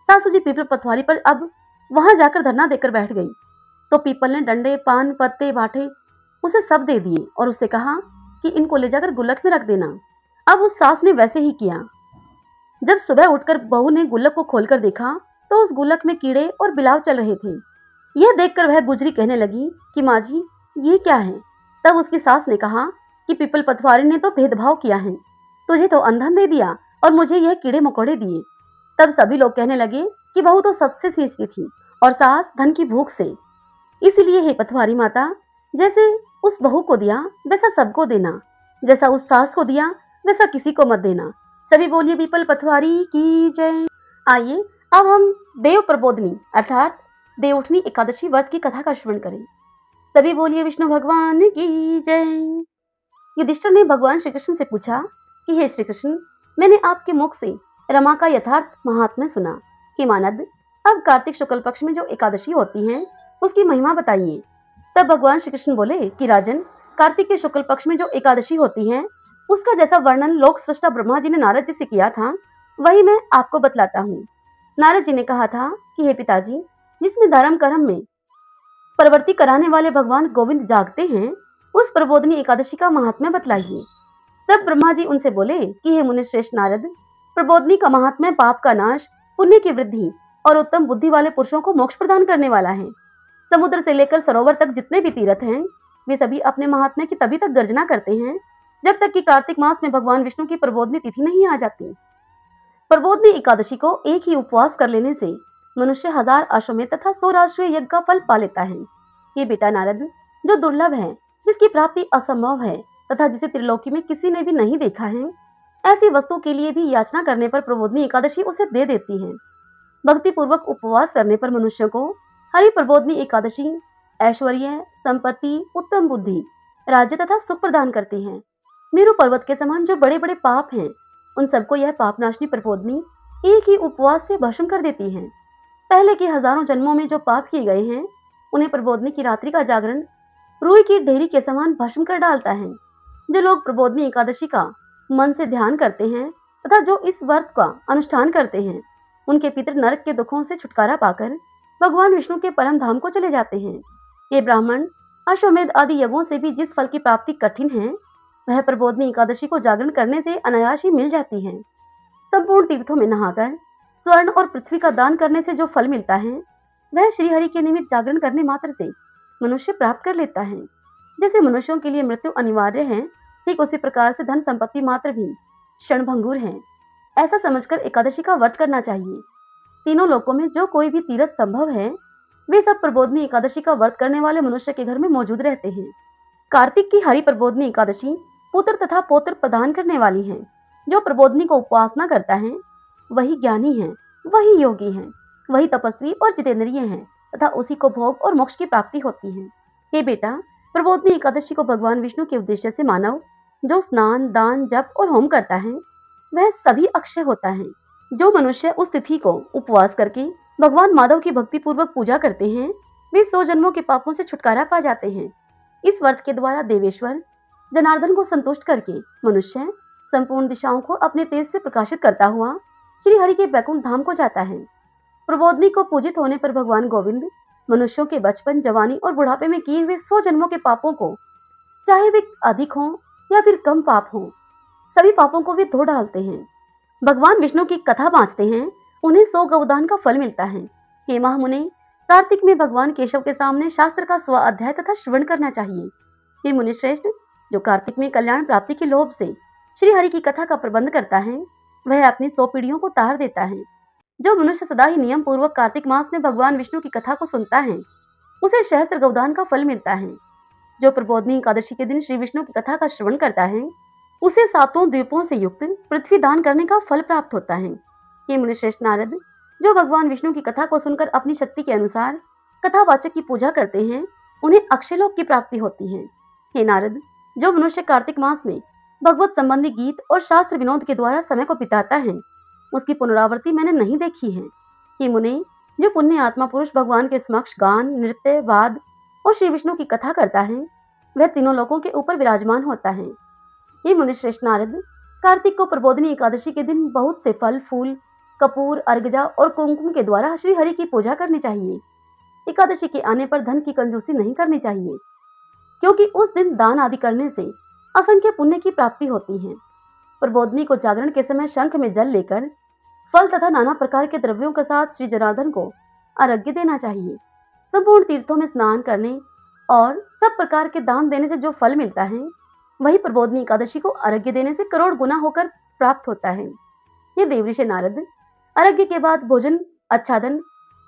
सासू जी पीपल पथवारी पर अब वहां जाकर धरना देकर बैठ गई। तो पीपल ने डंडे, पान, पत्ते, बाटे उसे सब दे दिए और उससे कहा कि इनको ले जाकर गुल्लक में रख देना। अब उस सास ने वैसे ही किया। जब सुबह उठकर बहू ने गुल्लक को खोलकर देखा तो उस गुल्लक में कीड़े और बिलाव चल रहे थे। यह देखकर वह गुजरी कहने लगी कि माँ जी, ये क्या है? तब उसकी सास ने कहा कि पीपल पथवारी ने तो भेदभाव किया है, तुझे तो अंधन दे दिया और मुझे यह कीड़े मकोड़े दिए। तब सभी लोग कहने लगे कि बहू तो सबसे सींचती थी और सास धन की भूख से। इसीलिए हे पथवारी माता, जैसे उस बहू को दिया वैसा सबको देना, जैसा उस सास को दिया वैसा किसी को मत देना। सभी बोलिए पीपल पथवारी की जय। आइए अब हम देव प्रबोधनी अर्थात देवउठनी एकादशी व्रत की कथा का श्रवण करें। सभी बोलिए विष्णु भगवान की जय। युधिष्ठिर ने भगवान श्री कृष्ण से पूछा कि हे श्री कृष्ण, मैंने आपके मुख से रमा का यथार्थ महात्म्य सुना। हे मानद, अब कार्तिक शुक्ल पक्ष में जो एकादशी होती है उसकी महिमा बताइए। तब भगवान श्री कृष्ण बोले कि राजन, कार्तिक के शुक्ल पक्ष में जो एकादशी होती है उसका जैसा वर्णन लोक सृष्टा ब्रह्मा जी ने नारद जी से किया था वही मैं आपको बतलाता हूँ। नारद जी ने कहा था कि हे पिताजी, जिसमें धर्म कर्म में प्रवृत्ति कराने वाले भगवान गोविंद जागते हैं, उस प्रबोधनी एकादशी का महात्म्य बतलाइए। तब ब्रह्मा जी उनसे बोले कि हे मुनि श्रेष्ठ नारद, प्रबोधनी का महात्म्य पाप का नाश, पुण्य की वृद्धि और उत्तम बुद्धि वाले पुरुषों को मोक्ष प्रदान करने वाला है। समुद्र से लेकर सरोवर तक जितने भी तीर्थ हैं वे सभी अपने महात्म्य की तभी तक गर्जना करते हैं जब तक कि कार्तिक मास में भगवान विष्णु की प्रबोधनी तिथि नहीं आ जाती। प्रबोधनी एकादशी को एक ही उपवास कर लेने से मनुष्य 1000 अश्वमेध तथा 100 राष्ट्रीय यज्ञ का फल पा लेता है। ये बेटा नारद, जो दुर्लभ है, जिसकी प्राप्ति असंभव है तथा जिसे त्रिलोकी में किसी ने भी नहीं देखा है, ऐसी वस्तु के लिए भी याचना करने पर प्रबोधनी एकादशी उसे दे देती है। भक्ति पूर्वक उपवास करने पर मनुष्य को हरि प्रबोधनी एकादशी ऐश्वर्य, संपत्ति, उत्तम बुद्धि, राज्य तथा सुख प्रदान करती है। मेरु पर्वत के समान जो बड़े बड़े पाप हैं उन सबको यह पापनाशनी प्रबोधनी एक ही उपवास से भस्म कर देती है। पहले के हजारों जन्मों में जो पाप किए गए हैं उन्हें प्रबोधनी की रात्रि का जागरण रुई की ढेरी के समान भस्म कर डालता है। जो लोग प्रबोधनी एकादशी का मन से ध्यान करते हैं तथा जो इस व्रत का अनुष्ठान करते हैं उनके पितृ नरक के दुखों से छुटकारा पाकर भगवान विष्णु के परम धाम को चले जाते हैं। ये ब्राह्मण अश्वमेध आदि यज्ञों से भी जिस फल की प्राप्ति कठिन है वह प्रबोधनी एकादशी को जागरण करने से अनायास ही मिल जाती है। संपूर्ण तीर्थों में नहाकर स्वर्ण और पृथ्वी का दान करने से जो फल मिलता है वह श्रीहरि के निमित्त जागरण करने मात्र से मनुष्य प्राप्त कर लेता है। जैसे मनुष्यों के लिए मृत्यु अनिवार्य है, ठीक उसी प्रकार से धन संपत्ति मात्र भी क्षणभंगुर है। ऐसा समझकर एकादशी का व्रत करना चाहिए। तीनों लोकों में जो कोई भी तीर्थ संभव है वे सब प्रबोधनी एकादशी का व्रत करने वाले मनुष्य के घर में मौजूद रहते हैं। कार्तिक की हरि प्रबोधनी एकादशी पुत्र तथा पौत्र प्रदान करने वाली है। जो प्रबोधनी को उपासना करता है वही ज्ञानी है, वही योगी है, वही तपस्वी और जितेंद्रिय है तथा उसी को भोग और मोक्ष की प्राप्ति होती है। हे बेटा, प्रबोधनी एकादशी को भगवान विष्णु के उद्देश्य से मानव जो स्नान, दान, जप और होम करता है वह सभी अक्षय होता है। जो मनुष्य उस तिथि को उपवास करके भगवान माधव की भक्ति पूर्वक पूजा करते हैं वे 100 जन्मों के पापों से छुटकारा पा जाते हैं। इस व्रत के द्वारा देवेश्वर जनार्दन को संतुष्ट करके मनुष्य संपूर्ण दिशाओं को अपने तेज से प्रकाशित करता हुआ श्री हरि के वैकुंठ धाम को जाता है। प्रबोधनी को पूजित होने पर भगवान गोविंद मनुष्यों के बचपन, जवानी और बुढ़ापे में किए हुए 100 जन्मों के पापों को, चाहे वे अधिक हों या फिर कम पाप हों, सभी पापों को वे धो डालते हैं। भगवान विष्णु की कथा बाँचते हैं, उन्हें 100 गौदान का फल मिलता है। हे महामुने, कार्तिक में भगवान केशव के सामने शास्त्र का स्व अध्याय तथा श्रवण करना चाहिए। हे मुनि श्रेष्ठ, जो कार्तिक में कल्याण प्राप्ति के लोभ से श्री हरि की कथा का प्रबंध करता है वह अपनी 100 पीढ़ियों को तार देता है। जो मनुष्य सदा ही नियम पूर्वक कार्तिक मास में भगवान विष्णु की कथा को सुनता है उसे सहस्त्र गौदान का फल मिलता है। जो प्रबोधनी एकादशी के दिन श्री विष्णु की कथा का श्रवण करता है उसे 7 द्वीपों से युक्त पृथ्वी दान करने का फल प्राप्त होता है। ये मुनि श्रेष्ठ नारद, जो भगवान विष्णु की कथा को सुनकर अपनी शक्ति के अनुसार कथावाचक की पूजा करते हैं उन्हें अक्षयलोक की प्राप्ति होती है। हे नारद, जो मनुष्य कार्तिक मास में भगवत संबंधी गीत और शास्त्र विनोद के द्वारा समय को बिताता है उसकी पुनरावृत्ति मैंने नहीं देखी है। कि मुने जो पुण्य आत्मा पुरुष भगवान के समक्ष गान, नृत्य, वाद और श्री विष्णु की कथा करता है, वह तीनों लोकों के ऊपर विराजमान होता है। ये मुनि श्रेष्ठ नारद, कार्तिक को प्रबोधिनी एकादशी के दिन बहुत से फल, फूल, कपूर, अर्गजा और कुमकुम के द्वारा श्री हरि की पूजा करनी चाहिए। एकादशी के आने पर धन की कंजूसी नहीं करनी चाहिए, क्योंकि उस दिन दान आदि करने से असंख्य पुण्य की प्राप्ति होती है। प्रबोधिनी को जागरण के समय शंख में जल लेकर फल तथा नाना प्रकार के द्रव्यों के साथ श्री जनार्दन को अर्घ्य देना चाहिए। संपूर्ण तीर्थों में स्नान करने और सब प्रकार के दान देने से जो फल मिलता है, वही प्रबोधिनी एकादशी को अर्घ्य देने से करोड़ गुना होकर प्राप्त होता है। ये देवऋषि नारद अर्घ्य के बाद भोजन, आच्छादन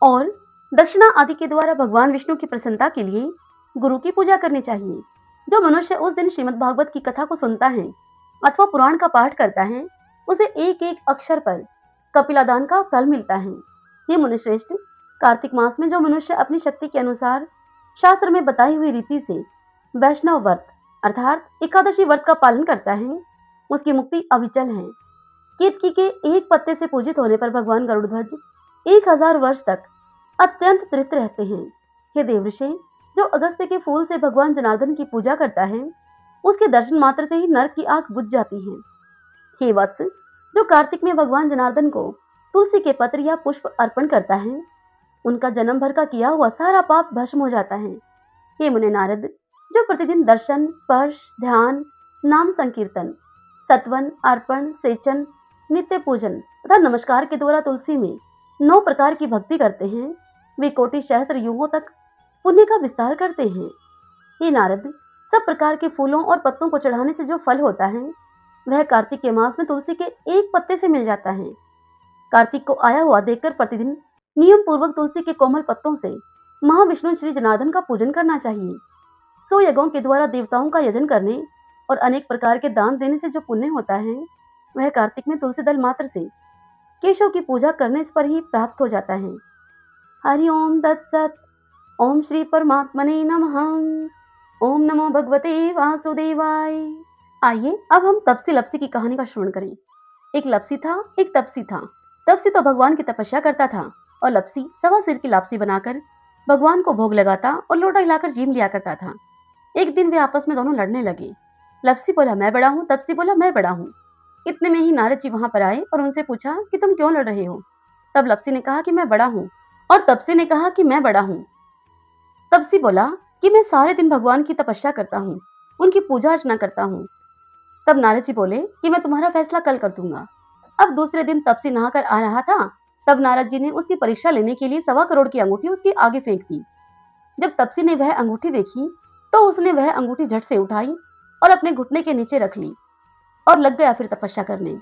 और दक्षिणा आदि के द्वारा भगवान विष्णु की प्रसन्नता के लिए गुरु की पूजा करनी चाहिए। जो मनुष्य उस दिन श्रीमद् भागवत की कथा को सुनता है अथवा पुराण का पाठ करता है, उसे एक एक अक्षर पर कपिलादान का फल मिलता है। ये मुनिश्रेष्ठ, कार्तिक मास में जो मनुष्य अपनी शक्ति के अनुसार शास्त्र में बताई हुई रीति से वैष्णव व्रत अर्थात एकादशी व्रत का पालन करता है, उसकी मुक्ति अविचल है। केतकी के एक पत्ते से पूजित होने पर भगवान गरुड़ध्वज 1000 वर्ष तक अत्यंत तृप्त रहते हैं। हे देवऋषि, जो अगस्त्य के फूल से भगवान जनार्दन की पूजा करता है, उसके दर्शन मात्र से ही नरक की आग बुझ जाती है। हे वत्स, जो कार्तिक में भगवान जनार्दन को तुलसी के पत्र या पुष्प अर्पण करता है, उनका जन्म भर का किया हुआ सारा पाप भस्म हो जाता है। हे मुने नारद, जो प्रतिदिन दर्शन, स्पर्श, ध्यान, नाम संकीर्तन, सत्वन, अर्पण, सेचन, नित्य पूजन तथा नमस्कार के द्वारा तुलसी में 9 प्रकार की भक्ति करते हैं, वे कोटि सहस्त्र युगों तक पुण्य का विस्तार करते हैं। हे नारद, सब प्रकार के फूलों और पत्तों को चढ़ाने से जो फल होता है, वह कार्तिक के मास में तुलसी के एक पत्ते से मिल जाता है। कार्तिक को आया हुआ देखकर प्रतिदिन नियम पूर्वक तुलसी के कोमल पत्तों से महाविष्णु श्री जनार्दन का पूजन करना चाहिए। 100 यज्ञों के द्वारा देवताओं का यजन करने और अनेक प्रकार के दान देने से जो पुण्य होता है, वह कार्तिक में तुलसी दल मात्र से केशव की पूजा करने पर ही प्राप्त हो जाता है। हरि ओम तत्सत। ओम श्री परमात्मने नमः। ओम नमो भगवते वासुदेवाय। आइए अब हम तपसी लपसी की कहानी का श्रवण करें। एक लपसी था, एक तपसी था। तपसी तो भगवान की तपस्या करता था और लपसी सवा सिर की लापसी बनाकर भगवान को भोग लगाता और लोटा हिलाकर जीम लिया करता था। एक दिन वे आपस में दोनों लड़ने लगे। लपसी बोला मैं बड़ा हूँ, तपसी बोला मैं बड़ा हूँ। इतने में ही नारद जी वहां पर आए और उनसे पूछा कि तुम क्यों लड़ रहे हो। तब लपसी ने कहा कि मैं बड़ा हूँ और तपसी ने कहा कि मैं बड़ा हूँ। तपसी बोला कि मैं सारे दिन भगवान की तपस्या करता हूँ, उनकी पूजा अर्चना करता हूँ। तब नारद जी बोले कि मैं तुम्हारा फैसला कल कर दूंगा। अब दूसरे दिन तपसी नहाकर आ रहा था, तब नारद जी ने उसकी परीक्षा लेने के लिए 1.25 करोड़ की अंगूठी उसके आगे फेंक दी। जब तपसी ने वह अंगूठी देखी तो उसने वह अंगूठी झट से उठाई और अपने घुटने के नीचे रख ली और लग गया फिर तपस्या करने।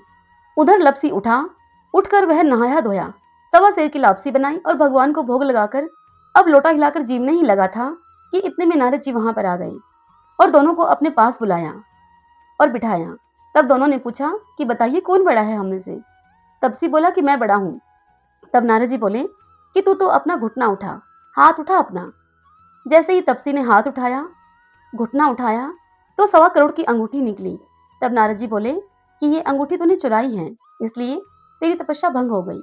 उधर लपसी उठकर वह नहाया धोया, सवा सेर की लापसी बनाई और भगवान को भोग लगाकर अब लोटा हिलाकर जीमने ही लगा था कि इतने में नारद जी वहां पर आ गए और दोनों को अपने पास बुलाया और बिठाया। तब दोनों ने पूछा कि बताइए कौन बड़ा है हम में से। तपसी बोला कि मैं बड़ा हूँ। तब नारद जी बोले कि तू तो अपना घुटना उठा, हाथ उठा अपना। जैसे ही तपसी ने हाथ उठाया, घुटना उठाया, तो 1.25 करोड़ की अंगूठी निकली। तब नारद जी बोले कि ये अंगूठी तूने चुराई है, इसलिए तेरी तपस्या भंग हो गई,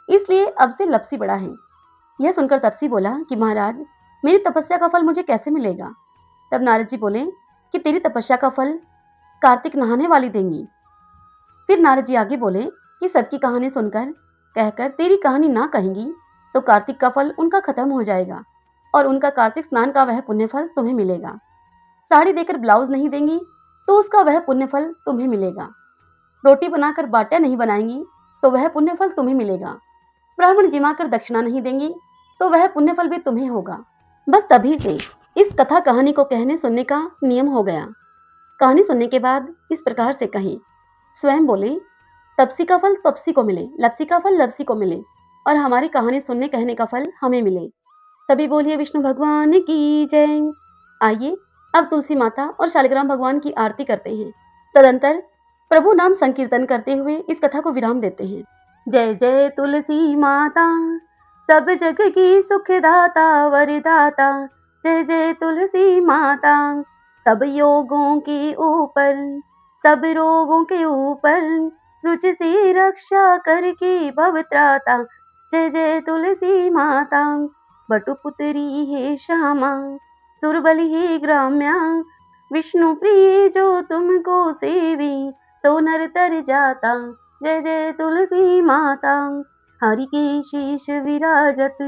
इसलिए अब से लपसी बड़ा है। यह सुनकर तपसी बोला कि महाराज, मेरी तपस्या का फल मुझे कैसे मिलेगा। तब नारद जी बोले कि तेरी तपस्या का फल कार्तिक नहाने वाली देंगी। फिर नारद जी आगे बोले कि सबकी कहानी सुनकर कहकर तेरी कहानी ना कहेंगी तो कार्तिक का फल उनका खत्म हो जाएगा और उनका कार्तिक स्नान का वह पुण्य फल तुम्हें मिलेगा। साड़ी देकर ब्लाउज नहीं देंगी तो उसका वह पुण्य फल तुम्हें मिलेगा। रोटी बनाकर बाटियां नहीं बनाएंगी तो वह पुण्य फल तुम्हें मिलेगा। ब्राह्मण जिमाकर दक्षिणा नहीं देंगी तो वह पुण्य फल भी तुम्हें होगा। बस तभी से इस कथा कहानी को कहने सुनने का नियम हो गया। कहानी सुनने के बाद इस प्रकार से कहें, स्वयं बोले तपसी का फल तपसी को मिले, लपसी का फल लपसी को मिले और हमारी कहानी सुनने कहने का फल हमें मिले। सभी बोलिए विष्णु भगवान की जय। आइए अब तुलसी माता और शालिग्राम भगवान की आरती करते हैं। तदंतर प्रभु नाम संकीर्तन करते हुए इस कथा को विराम देते हैं। जय जय तुलसी माता, सब जग की सुखदाता वरदाता। जय जय तुलसी माता, सब योगों के ऊपर, सब रोगों के ऊपर रुचि से रक्षा करके भवत्राता। जय जय तुलसी माता। बटुपुत्री हे श्यामा, सुरबली हे ग्राम्या, विष्णु प्रिय जो तुमको सेवी, सो नर तर जाता। जय जय तुलसी माता। हरि के शीश विराजत,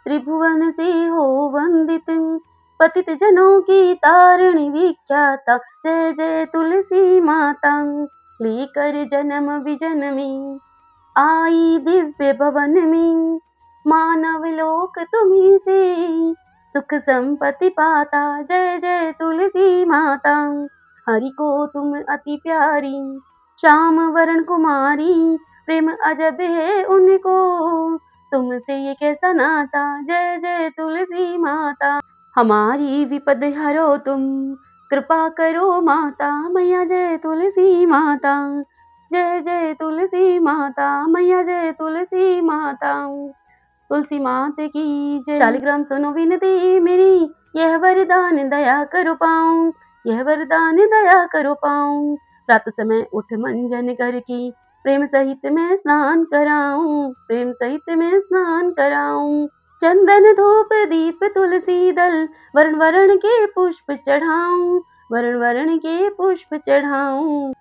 त्रिभुवन से हो वंदित, पतित जनों की तारिणी विख्याता। जय जय तुलसी माता। लेकर जन्म विजन्मी, आई दिव्य भवन में, मानव लोक तुम्ही से, सुख संपत्ति पाता। जय जय तुलसी माता। हरि को तुम अति प्यारी, श्याम वरण कुमारी, प्रेम अजब है उनको, तुमसे ये कैसा नाता। जय जय तुलसी माता। हमारी विपद हरो तुम, कृपा करो माता मैया। जय तुलसी माता। जय जय तुलसी माता मैया। जय तुलसी माता। तुलसी माता की जय। शालिग्राम सुनो विनती मेरी, यह वरदान दया करो पाऊं, यह वरदान दया करो पाऊं। रात समय उठ मंजन करके, प्रेम सहित मैं स्नान कराऊं, प्रेम सहित मैं स्नान कराऊं। चंदन धूप दीप तुलसी दल, वरण वरण के पुष्प चढ़ाऊं, वरण वरण के पुष्प चढ़ाऊं।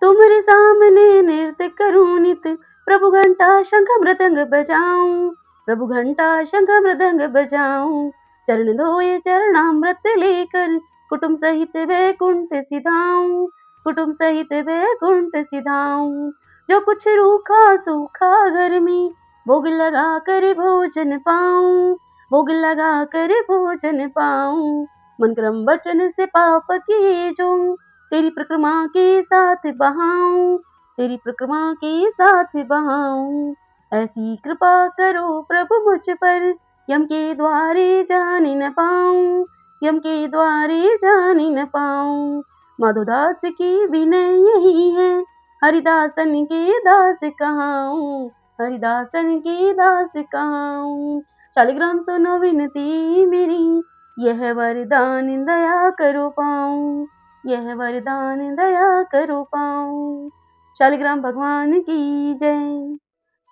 तुम्हारे सामने नृत्य करूं नित, प्रभु घंटा शंख मृदंग बजाऊं, प्रभु घंटा शंख मृदंग बजाऊं। चरण धोए चरणामृत लेकर, कुटुंब सहित वैकुंठ सिधाऊं, कुटुंब सहित वैकुंठ सिधाऊं। जो कुछ रूखा सूखा घर में, भोग लगा कर भोजन पाऊं, भोग लगा कर भोजन पाऊं। मन क्रम वचन से पाप किए जो, तेरी परिक्रमा के साथ बहाऊं, तेरी परिक्रमा के साथ बहाऊं। ऐसी कृपा करो प्रभु मुझ पर, यम के द्वारे जाने न पाऊं, यम के द्वारे जाने न पाऊं। माधोदास की विनय यही है, हरिदासन के दास कहाऊं, हरिदासन के दास कहाऊं। शालिग्राम सुनो विनती मेरी, यह वरदान दया करो पाऊं, यह वरदान दया करो पाऊं। शालिग्राम भगवान की जय।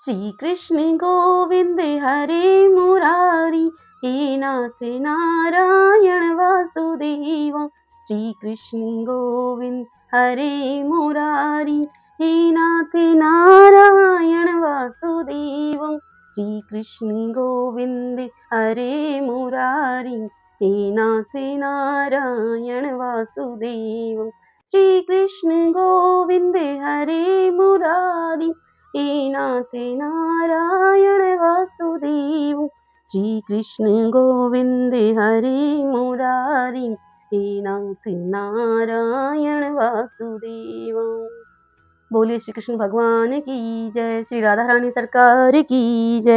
श्री कृष्ण गोविंद हरे मुरारी, हे नाथ नारायण वासुदेव। श्री कृष्ण गोविंद हरे मुरारी, हे नाथ नारायण वासुदेव। श्री कृष्ण गोविंद हरे मुरारी, हे नाथ नारायण वासुदेव। श्री कृष्ण गोविंद हरे मुरारी, हे नाथ नारायण वासुदेव। श्री कृष्ण गोविंद हरे मुरारी, हे नाथ नारायण वासुदेव। बोलिए श्री कृष्ण भगवान की जय। श्री राधा रानी सरकार की जय।